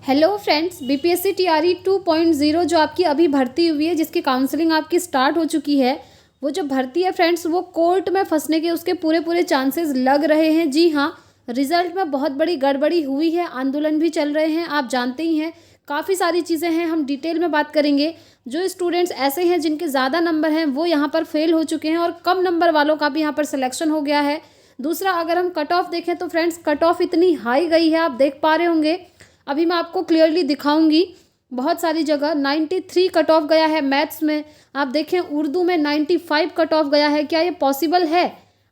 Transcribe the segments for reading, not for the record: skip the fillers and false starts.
Hello friends, BPSC TRE 2.0 जो आपकी अभी भर्ती हुई है, जिसकी काउंसलिंग आपकी स्टार्ट हो चुकी है, वो जो भर्ती है फ्रेंड्स, वो कोर्ट में फंसने के उसके पूरे पूरे चांसेस लग रहे हैं। जी हाँ, रिजल्ट में बहुत बड़ी गड़बड़ी हुई है, आंदोलन भी चल रहे हैं, आप जानते ही हैं। काफ़ी सारी चीज़ें हैं, हम डिटेल में बात करेंगे। जो स्टूडेंट्स ऐसे हैं जिनके ज़्यादा नंबर हैं, वो यहाँ पर फेल हो चुके हैं और कम नंबर वालों का भी यहाँ पर सिलेक्शन हो गया है। दूसरा, अगर हम कट ऑफ देखें तो फ्रेंड्स, कट ऑफ इतनी हाई गई है, आप देख पा रहे होंगे। अभी मैं आपको क्लियरली दिखाऊंगी। बहुत सारी जगह 93 कट ऑफ गया है मैथ्स में, आप देखें उर्दू में 95 कट ऑफ गया है। क्या ये पॉसिबल है?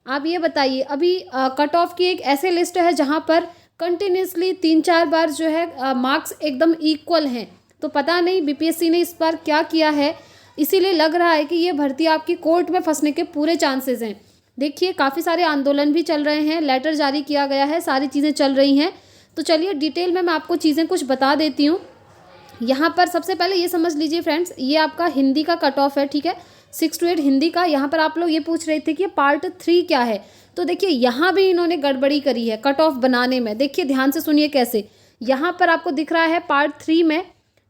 आप ये बताइए। अभी कट ऑफ की एक ऐसे लिस्ट है जहाँ पर कंटिन्यूसली 3-4 बार जो है मार्क्स एकदम इक्वल हैं। तो पता नहीं बीपीएससी ने इस बार क्या किया है, इसीलिए लग रहा है कि ये भर्ती आपकी कोर्ट में फंसने के पूरे चांसेस हैं। देखिए, काफ़ी सारे आंदोलन भी चल रहे हैं, लेटर जारी किया गया है, सारी चीज़ें चल रही हैं। तो चलिए डिटेल में मैं आपको चीज़ें कुछ बता देती हूँ। यहाँ पर सबसे पहले ये समझ लीजिए फ्रेंड्स, ये आपका हिंदी का कट ऑफ है, ठीक है, 6 to 8 हिंदी का। यहाँ पर आप लोग ये पूछ रहे थे कि पार्ट 3 क्या है, तो देखिए यहाँ भी इन्होंने गड़बड़ी करी है कट ऑफ बनाने में। देखिए ध्यान से सुनिए कैसे। यहाँ पर आपको दिख रहा है पार्ट 3 में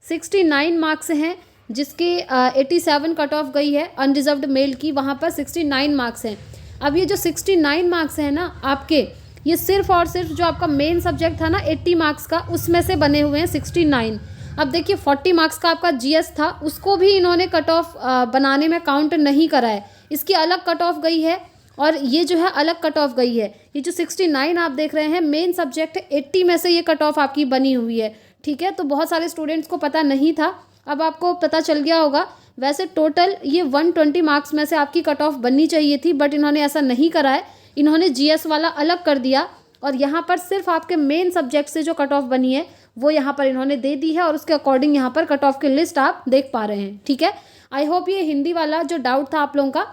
69 मार्क्स हैं, जिसके 87 कट ऑफ गई है। अनरिजर्व्ड मेल की वहाँ पर 69 मार्क्स हैं। अब ये जो 69 मार्क्स हैं ना आपके, ये सिर्फ और सिर्फ जो आपका मेन सब्जेक्ट था ना 80 मार्क्स का, उसमें से बने हुए हैं 69। अब देखिए 40 मार्क्स का आपका जीएस था, उसको भी इन्होंने कट ऑफ बनाने में काउंट नहीं करा है। इसकी अलग कट ऑफ गई है और ये जो है अलग कट ऑफ गई है। ये जो 69 आप देख रहे हैं मेन सब्जेक्ट 80 में से ये कट ऑफ आपकी बनी हुई है, ठीक है। तो बहुत सारे स्टूडेंट्स को पता नहीं था, अब आपको पता चल गया होगा। वैसे टोटल ये 120 मार्क्स में से आपकी कट ऑफ बननी चाहिए थी, बट इन्होंने ऐसा नहीं करा है। इन्होंने जीएस वाला अलग कर दिया और यहाँ पर सिर्फ आपके मेन सब्जेक्ट से जो कट ऑफ बनी है वो यहाँ पर इन्होंने दे दी है, और उसके अकॉर्डिंग यहाँ पर कट ऑफ की लिस्ट आप देख पा रहे हैं, ठीक है। आई होप ये हिंदी वाला जो डाउट था आप लोगों का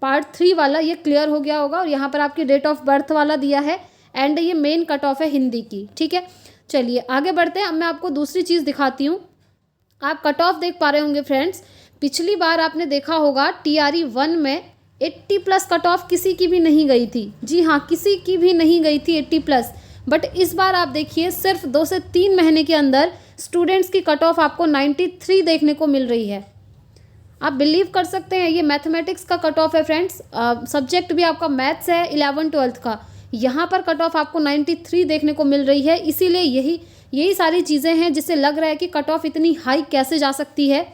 पार्ट 3 वाला, ये क्लियर हो गया होगा। और यहाँ पर आपकी डेट ऑफ बर्थ वाला दिया है एंड ये मेन कट ऑफ है हिंदी की, ठीक है। चलिए आगे बढ़ते हैं। अब मैं आपको दूसरी चीज़ दिखाती हूँ। आप कट ऑफ देख पा रहे होंगे फ्रेंड्स, पिछली बार आपने देखा होगा टीआरई 1 में 80+ कट ऑफ किसी की भी नहीं गई थी। जी हाँ, किसी की भी नहीं गई थी 80+। बट इस बार आप देखिए सिर्फ 2 से 3 महीने के अंदर स्टूडेंट्स की कट ऑफ आपको 93 देखने को मिल रही है। आप बिलीव कर सकते हैं, ये मैथमेटिक्स का कट ऑफ है फ्रेंड्स, सब्जेक्ट भी आपका मैथ्स है 11-12 का। यहाँ पर कट ऑफ आपको 93 देखने को मिल रही है। इसीलिए यही सारी चीज़ें हैं जिससे लग रहा है कि कट ऑफ इतनी हाई कैसे जा सकती है।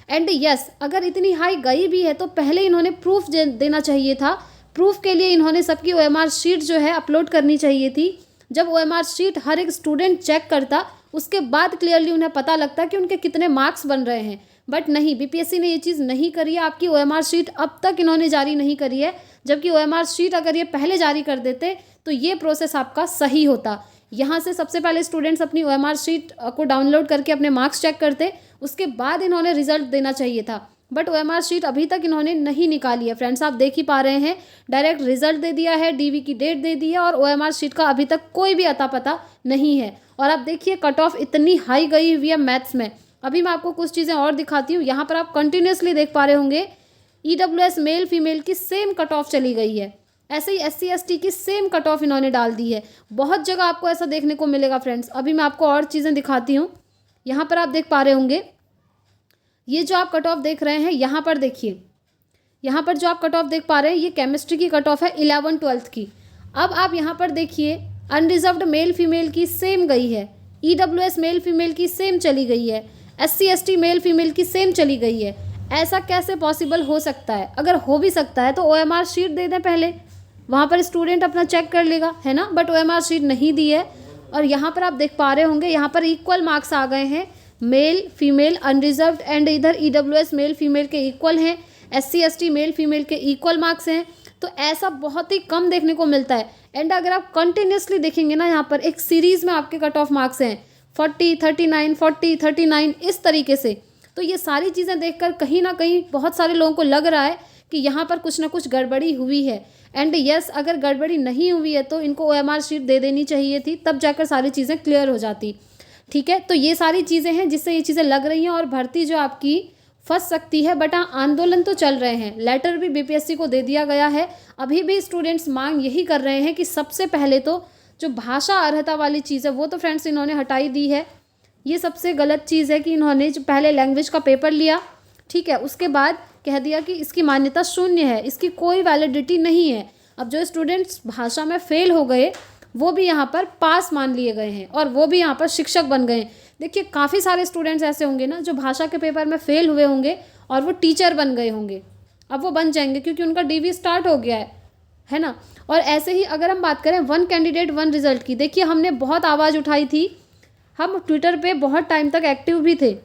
एंड यस, अगर इतनी हाई गई भी है तो पहले इन्होंने प्रूफ देना चाहिए था। प्रूफ के लिए इन्होंने सबकी ओएमआर शीट जो है अपलोड करनी चाहिए थी। जब ओएमआर शीट हर एक स्टूडेंट चेक करता, उसके बाद क्लियरली उन्हें पता लगता कि उनके कितने मार्क्स बन रहे हैं। बट नहीं, बीपीएससी ने ये चीज़ नहीं करी है। आपकी ओएमआर शीट अब तक इन्होंने जारी नहीं करी है, जबकि ओएमआर शीट अगर ये पहले जारी कर देते तो ये प्रोसेस आपका सही होता। यहाँ से सबसे पहले स्टूडेंट्स अपनी ओएमआर शीट को डाउनलोड करके अपने मार्क्स चेक करते, उसके बाद इन्होंने रिजल्ट देना चाहिए था। बट ओएमआर शीट अभी तक इन्होंने नहीं निकाली है फ्रेंड्स, आप देख ही पा रहे हैं। डायरेक्ट रिजल्ट दे दिया है, डीवी की डेट दे दी है, और ओएमआर शीट का अभी तक कोई भी अता पता नहीं है। और आप देखिए कट ऑफ इतनी हाई गई हुई है मैथ्स में। अभी मैं आपको कुछ चीज़ें और दिखाती हूँ। यहाँ पर आप कंटिन्यूसली देख पा रहे होंगे ईडब्ल्यूएस मेल फीमेल की सेम कट ऑफ चली गई है। ऐसे ही एससी एसटी की सेम कट ऑफ इन्होंने डाल दी है। बहुत जगह आपको ऐसा देखने को मिलेगा फ्रेंड्स। अभी मैं आपको और चीज़ें दिखाती हूँ। यहाँ पर आप देख पा रहे होंगे, ये जो आप कट ऑफ देख रहे हैं, यहाँ पर देखिए, यहाँ पर जो आप कट ऑफ देख पा रहे हैं ये केमिस्ट्री की कट ऑफ है 11-12 की। अब आप यहाँ पर देखिए अनरिजर्व्ड मेल फीमेल की सेम गई है, ईडब्ल्यूएस मेल फीमेल की सेम चली गई है, एससी एसटी मेल फीमेल की सेम चली गई है। ऐसा कैसे पॉसिबल हो सकता है? अगर हो भी सकता है तो ओएमआर शीट दे दें पहले, वहाँ पर स्टूडेंट अपना चेक कर लेगा, है ना। बट ओएमआर शीट नहीं दी है। और यहाँ पर आप देख पा रहे होंगे, यहाँ पर इक्वल मार्क्स आ गए हैं, मेल फीमेल अनरिजर्व्ड एंड इधर ईडब्ल्यूएस मेल फीमेल के इक्वल हैं, एससी एसटी मेल फीमेल के इक्वल मार्क्स हैं। तो ऐसा बहुत ही कम देखने को मिलता है। एंड अगर आप कंटिन्यूसली देखेंगे ना, यहाँ पर एक सीरीज में आपके कट ऑफ मार्क्स हैं 40, 39, 40, 39 इस तरीके से। तो ये सारी चीज़ें देखकर कहीं ना कहीं बहुत सारे लोगों को लग रहा है कि यहाँ पर कुछ ना कुछ गड़बड़ी हुई है। एंड यस, अगर गड़बड़ी नहीं हुई है तो इनको ओएमआर शीट दे देनी चाहिए थी, तब जाकर सारी चीज़ें क्लियर हो जाती, ठीक है। तो ये सारी चीज़ें हैं जिससे ये चीज़ें लग रही हैं, और भर्ती जो आपकी फंस सकती है। बट आंदोलन तो चल रहे हैं, लेटर भी बीपीएससी को दे दिया गया है। अभी भी स्टूडेंट्स मांग यही कर रहे हैं कि सबसे पहले तो जो भाषा अर्हता वाली चीज़ है वो तो फ्रेंड्स इन्होंने हटाई दी है, ये सबसे गलत चीज़ है कि इन्होंने जो पहले लैंग्वेज का पेपर लिया, ठीक है, उसके बाद कह दिया कि इसकी मान्यता शून्य है, इसकी कोई वैलिडिटी नहीं है। अब जो स्टूडेंट्स भाषा में फेल हो गए वो भी यहाँ पर पास मान लिए गए हैं और वो भी यहाँ पर शिक्षक बन गए हैं। देखिए काफ़ी सारे स्टूडेंट्स ऐसे होंगे ना जो भाषा के पेपर में फेल हुए होंगे और वो टीचर बन गए होंगे, अब वो बन जाएंगे क्योंकि उनका डीवी स्टार्ट हो गया है ना। और ऐसे ही अगर हम बात करें वन कैंडिडेट वन रिजल्ट की, देखिए हमने बहुत आवाज़ उठाई थी, हम ट्विटर पे बहुत टाइम तक एक्टिव भी थे।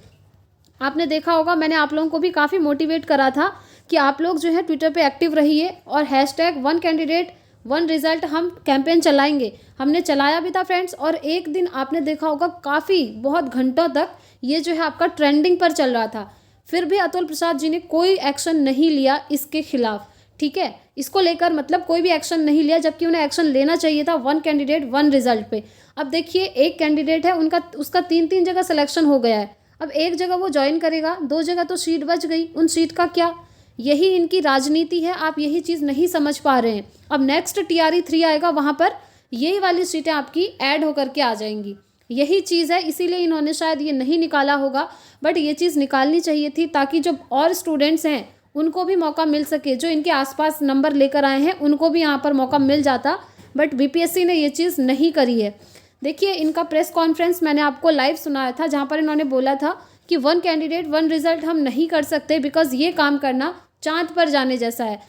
आपने देखा होगा मैंने आप लोगों को भी काफ़ी मोटिवेट करा था कि आप लोग जो है ट्विटर पे एक्टिव रहिए और hashtag one candidate one result हम कैंपेन चलाएंगे। हमने चलाया भी था फ्रेंड्स, और एक दिन आपने देखा होगा काफ़ी बहुत घंटों तक ये जो है आपका ट्रेंडिंग पर चल रहा था। फिर भी अतुल प्रसाद जी ने कोई एक्शन नहीं लिया इसके खिलाफ, ठीक है, इसको लेकर मतलब कोई भी एक्शन नहीं लिया, जबकि उन्हें एक्शन लेना चाहिए था वन कैंडिडेट वन रिजल्ट पे। अब देखिए एक कैंडिडेट है उनका, उसका 3-3 जगह सिलेक्शन हो गया है, अब एक जगह वो ज्वाइन करेगा, 2 जगह तो सीट बच गई, उन सीट का क्या? यही इनकी राजनीति है, आप यही चीज़ नहीं समझ पा रहे हैं। अब नेक्स्ट TRE 3 आएगा, वहाँ पर यही वाली सीटें आपकी ऐड होकर के आ जाएंगी, यही चीज़ है, इसीलिए इन्होंने शायद ये नहीं निकाला होगा, बट ये चीज़ निकालनी चाहिए थी ताकि जो और स्टूडेंट्स हैं उनको भी मौका मिल सके, जो इनके आसपास नंबर लेकर आए हैं उनको भी यहाँ पर मौका मिल जाता, बट BPSC ने ये चीज़ नहीं करी है। देखिए इनका प्रेस कॉन्फ्रेंस मैंने आपको लाइव सुनाया था, जहाँ पर इन्होंने बोला था कि वन कैंडिडेट वन रिजल्ट हम नहीं कर सकते बिकॉज ये काम करना चाँद पर जाने जैसा है।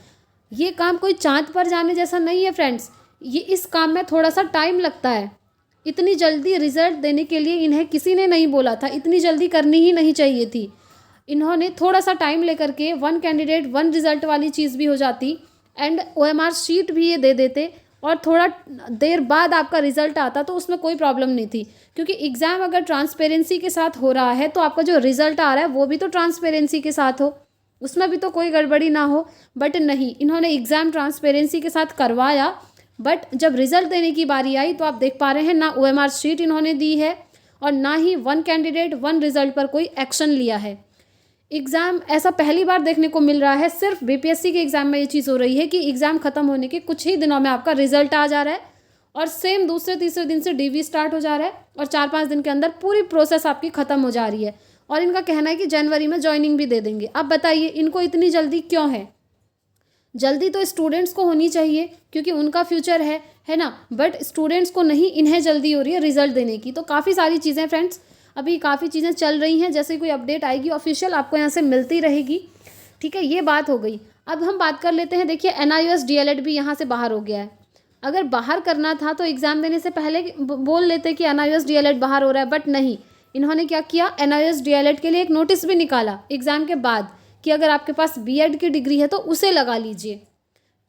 ये काम कोई चाँद पर जाने जैसा नहीं है फ्रेंड्स, ये इस काम में थोड़ा सा टाइम लगता है। इतनी जल्दी रिजल्ट देने के लिए इन्हें किसी ने नहीं बोला था, इतनी जल्दी करनी ही नहीं चाहिए थी। इन्होंने थोड़ा सा टाइम लेकर के वन कैंडिडेट वन रिजल्ट वाली चीज़ भी हो जाती एंड OMR शीट भी ये दे देते और थोड़ा देर बाद आपका रिजल्ट आता तो उसमें कोई प्रॉब्लम नहीं थी, क्योंकि एग्ज़ाम अगर ट्रांसपेरेंसी के साथ हो रहा है तो आपका जो रिजल्ट आ रहा है वो भी तो ट्रांसपेरेंसी के साथ हो, उसमें भी तो कोई गड़बड़ी ना हो। बट नहीं, इन्होंने एग्ज़ाम ट्रांसपेरेंसी के साथ करवाया, बट जब रिजल्ट देने की बारी आई तो आप देख पा रहे हैं ना OMR शीट इन्होंने दी है और ना ही वन कैंडिडेट वन रिजल्ट पर कोई एक्शन लिया है। एग्ज़ाम ऐसा पहली बार देखने को मिल रहा है, सिर्फ BPSC के एग्ज़ाम में ये चीज़ हो रही है कि एग्ज़ाम ख़त्म होने के कुछ ही दिनों में आपका रिजल्ट आ जा रहा है और सेम दूसरे तीसरे दिन से DV स्टार्ट हो जा रहा है और 4-5 दिन के अंदर पूरी प्रोसेस आपकी ख़त्म हो जा रही है और इनका कहना है कि जनवरी में ज्वाइनिंग भी दे देंगे। अब बताइए इनको इतनी जल्दी क्यों है? जल्दी तो स्टूडेंट्स को होनी चाहिए क्योंकि उनका फ्यूचर है ना, बट स्टूडेंट्स को नहीं, इन्हें जल्दी हो रही है रिजल्ट देने की। तो काफ़ी सारी चीज़ें फ्रेंड्स, अभी काफ़ी चीज़ें चल रही हैं, जैसे कोई अपडेट आएगी ऑफिशियल आपको यहाँ से मिलती रहेगी, ठीक है, ये बात हो गई। अब हम बात कर लेते हैं, देखिए NIOS DLED भी यहाँ से बाहर हो गया है। अगर बाहर करना था तो एग्ज़ाम देने से पहले बोल लेते कि NIOS DLED बाहर हो रहा है, बट नहीं, इन्होंने क्या किया, NIOS DLED के लिए एक नोटिस भी निकाला एग्ज़ाम के बाद कि अगर आपके पास B.Ed की डिग्री है तो उसे लगा लीजिए।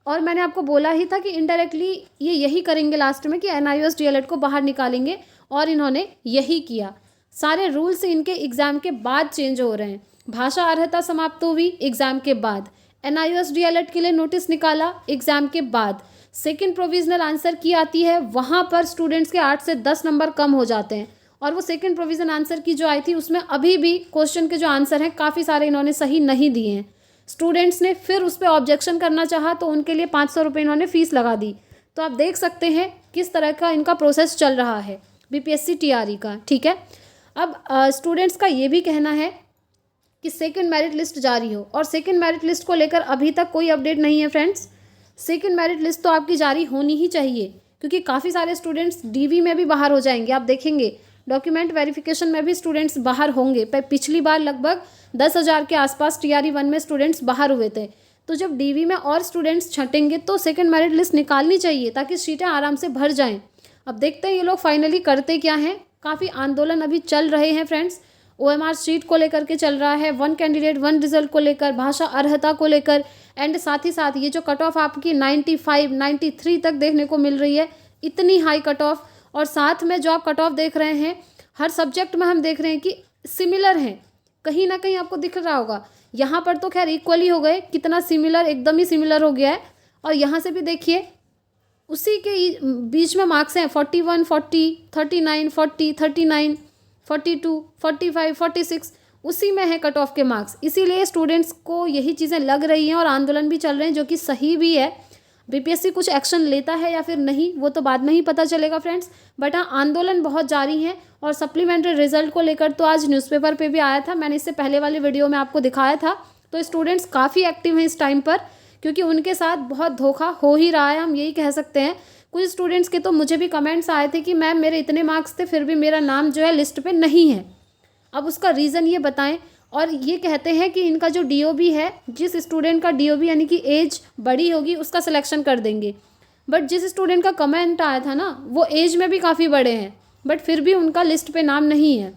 और मैंने आपको बोला ही था कि इनडायरेक्टली ये यही करेंगे लास्ट में कि NIOS DLED को बाहर निकालेंगे, और इन्होंने यही किया। सारे रूल्स इनके एग्ज़ाम के बाद चेंज हो रहे हैं। भाषा अर्हता समाप्त हुई एग्ज़ाम के बाद, NIOS DLED के लिए नोटिस निकाला एग्ज़ाम के बाद, सेकंड प्रोविजनल आंसर की आती है, वहाँ पर स्टूडेंट्स के 8 से 10 नंबर कम हो जाते हैं। और वो सेकंड प्रोविजन आंसर की जो आई थी उसमें अभी भी क्वेश्चन के जो आंसर हैं काफ़ी सारे इन्होंने सही नहीं दिए हैं। स्टूडेंट्स ने फिर उस पर ऑब्जेक्शन करना चाहा तो उनके लिए 500 रुपये इन्होंने फ़ीस लगा दी। तो आप देख सकते हैं किस तरह का इनका प्रोसेस चल रहा है BPSC TRE का, ठीक है। अब स्टूडेंट्स का ये भी कहना है कि सेकंड मेरिट लिस्ट जारी हो, और सेकंड मेरिट लिस्ट को लेकर अभी तक कोई अपडेट नहीं है फ्रेंड्स। सेकंड मेरिट लिस्ट तो आपकी जारी होनी ही चाहिए क्योंकि काफ़ी सारे स्टूडेंट्स DV में भी बाहर हो जाएंगे। आप देखेंगे डॉक्यूमेंट वेरिफिकेशन में भी स्टूडेंट्स बाहर होंगे। पिछली बार लगभग 10,000 के आसपास TRE 1 में स्टूडेंट्स बाहर हुए थे। तो जब DV में और स्टूडेंट्स छटेंगे तो सेकंड मेरिट लिस्ट निकालनी चाहिए ताकि सीटें आराम से भर जाएं। अब देखते हैं ये लोग फाइनली करते क्या हैं। काफ़ी आंदोलन अभी चल रहे हैं फ्रेंड्स, OMR शीट को लेकर के चल रहा है, वन कैंडिडेट वन रिजल्ट को लेकर, भाषा अर्हता को लेकर, एंड साथ ही साथ ये जो कट ऑफ आपकी 95, 93 तक देखने को मिल रही है, इतनी हाई कट ऑफ। और साथ में जो आप कट ऑफ देख रहे हैं हर सब्जेक्ट में हम देख रहे हैं कि सिमिलर हैं, कहीं ना कहीं आपको दिख रहा होगा। यहाँ पर तो खैर इक्वली हो गए, कितना सिमिलर, एकदम ही सिमिलर हो गया है। और यहाँ से भी देखिए उसी के बीच में मार्क्स हैं 41, 40, 39, 40, 39, 42, 45, 46, उसी में है कट ऑफ के मार्क्स। इसीलिए स्टूडेंट्स को यही चीज़ें लग रही हैं और आंदोलन भी चल रहे हैं, जो कि सही भी है। BPSC कुछ एक्शन लेता है या फिर नहीं वो तो बाद में ही पता चलेगा फ्रेंड्स, बट हाँ आंदोलन बहुत जारी हैं और सप्लीमेंट्री रिजल्ट को लेकर तो आज न्यूज़पेपर पे भी आया था, मैंने इससे पहले वाली वीडियो में आपको दिखाया था। तो स्टूडेंट्स काफ़ी एक्टिव हैं इस टाइम पर, क्योंकि उनके साथ बहुत धोखा हो ही रहा है, हम यही कह सकते हैं। कुछ स्टूडेंट्स के तो मुझे भी कमेंट्स आए थे कि मैम मेरे इतने मार्क्स थे फिर भी मेरा नाम जो है लिस्ट पे नहीं है। अब उसका रीज़न ये बताएं। और ये कहते हैं कि इनका जो DOB है, जिस स्टूडेंट का DOB यानी कि एज बड़ी होगी उसका सिलेक्शन कर देंगे। बट जिस स्टूडेंट का कमेंट आया था ना, वो एज में भी काफ़ी बड़े हैं बट फिर भी उनका लिस्ट पे नाम नहीं है।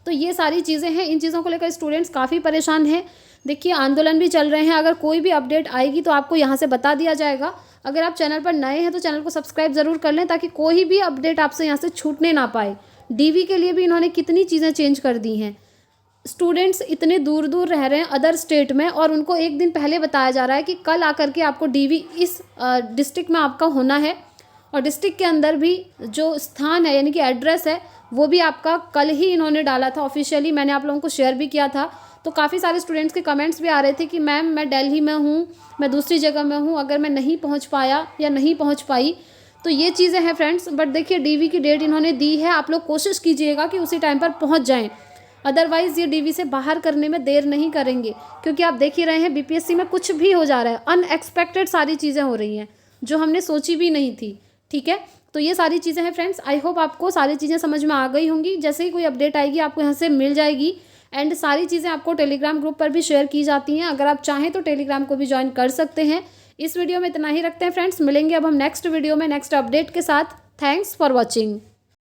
तो ये सारी चीज़ें हैं, इन चीज़ों को लेकर स्टूडेंट्स काफ़ी परेशान हैं। देखिए आंदोलन भी चल रहे हैं, अगर कोई भी अपडेट आएगी तो आपको यहाँ से बता दिया जाएगा। अगर आप चैनल पर नए हैं तो चैनल को सब्सक्राइब ज़रूर कर लें, ताकि कोई भी अपडेट आपसे यहाँ से छूटने ना पाए। DV के लिए भी इन्होंने कितनी चीज़ें चेंज कर दी हैं। स्टूडेंट्स इतने दूर दूर रह रहे हैं अदर स्टेट में, और उनको एक दिन पहले बताया जा रहा है कि कल आकर के आपको DV इस डिस्ट्रिक्ट में आपका होना है। और डिस्ट्रिक्ट के अंदर भी जो स्थान है यानी कि एड्रेस है वो भी आपका कल ही इन्होंने डाला था ऑफिशियली, मैंने आप लोगों को शेयर भी किया था। तो काफ़ी सारे स्टूडेंट्स के कमेंट्स भी आ रहे थे कि मैम मैं दिल्ली में हूँ, मैं दूसरी जगह में हूँ, अगर मैं नहीं पहुँच पाया या नहीं पहुँच पाई। तो ये चीज़ें हैं फ्रेंड्स। बट देखिए DV की डेट इन्होंने दी है, आप लोग कोशिश कीजिएगा कि उसी टाइम पर पहुँच जाएँ, अदरवाइज़ ये DV से बाहर करने में देर नहीं करेंगे। क्योंकि आप देख ही रहे हैं BPSC में कुछ भी हो जा रहा है, अनएक्सपेक्टेड सारी चीज़ें हो रही हैं जो हमने सोची भी नहीं थी। ठीक है, तो ये सारी चीज़ें हैं फ्रेंड्स। आई होप आपको सारी चीज़ें समझ में आ गई होंगी। जैसे ही कोई अपडेट आएगी आपको यहाँ से मिल जाएगी। एंड सारी चीज़ें आपको टेलीग्राम ग्रुप पर भी शेयर की जाती हैं, अगर आप चाहें तो टेलीग्राम को भी ज्वाइन कर सकते हैं। इस वीडियो में इतना ही रखते हैं फ्रेंड्स, मिलेंगे अब हम नेक्स्ट वीडियो में नेक्स्ट अपडेट के साथ। Thanks for watching.